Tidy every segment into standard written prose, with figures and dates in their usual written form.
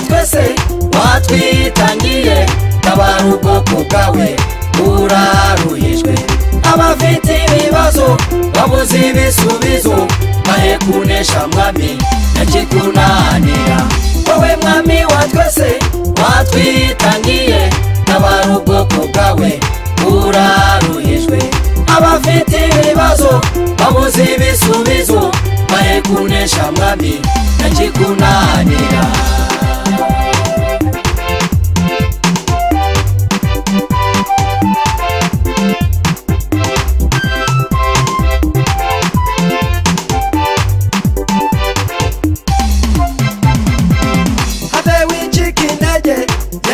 twese watwitangiye tabara ubwoko bwawe uraruhijwe abafite ibibazo babuze ibisubizo bahe kunesha mwami ntakikunanira wowe mwami wa twese watwitangiye tabara ubwoko bwawe uraruhijwe abafite ibibazo babuze ibisubizo bahe kunesha mwami ntakikunanira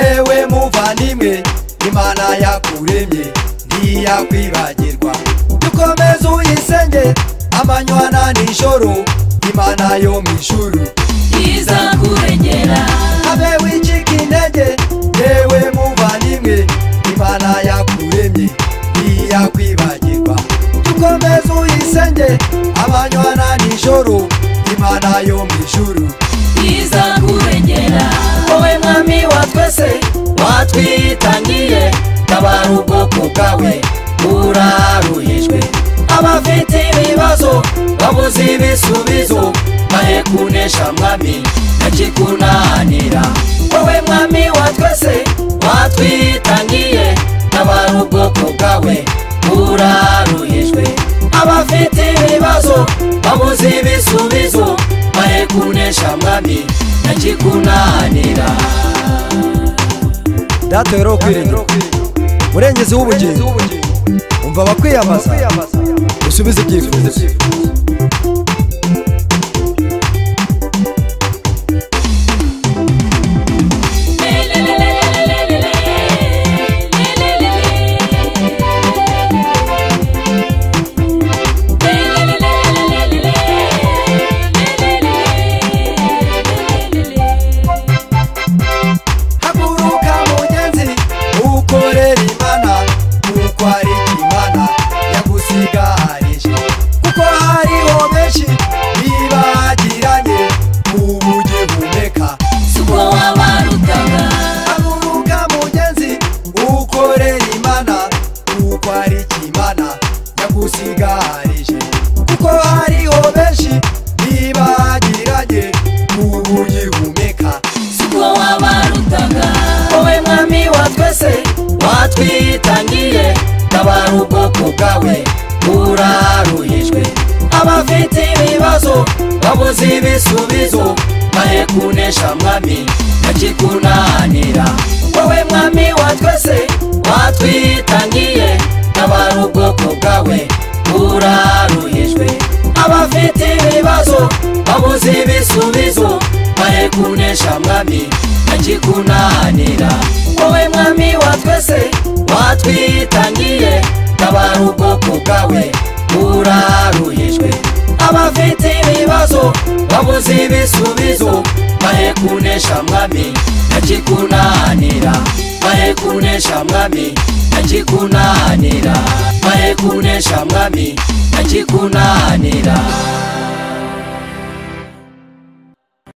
yewe muvandimwe Imana yakuremye ntiyakwibagirwa dukomeze uyisenge amanywa na nijoro Imana yo mw'ijuru izakurengera habe wicika intege yewe muvandimwe Imana yakuremye ntiyakwibagirwa dukomeze uyisenge amanywa na nijoro Imana yo mw'ijuru izakurengera wowe mwami wa twese watwitangiye tabara ubwoko bwawe uraruhijwe abafite ibibazo babuze ibisubizo bahe kunesha mwami ntakikunanira wowe mwami wa twese watwitangiye tabara ubwoko bwawe uraruhijwe abafite ibibazo babuze ibisubizo bahe kunesha mwami ntakikunanira data rero kwirinda murengezi w'ubugingo umva abakwiyambaza usubize ibyifuzo yagusigarije kuko hariho benshi bibagiranye ubugihumeka suko wabarutaga wowe mwami wa twese watwitangiye tabara ubwoko bwawe uraruhijwe abafite ibibazo babuze ibisubizo bahe kunesha mwami ntakikunanira wowe mwami wa twese watwitangiye tabara ubwoko bwawe uraruhijwe abafite ibibazo babuze ibisubizo bahe kunesha mwami ntakikunanira wowe mwami wa twese watwitangiye tabara ubwoko bwawe uraruhijwe abafite ibibazo babuze ibisubizo bahe kunesha mwami ntakikunanira bahe kunesha mwami ntakikunanira bahe kunesha mwami ntakikunanira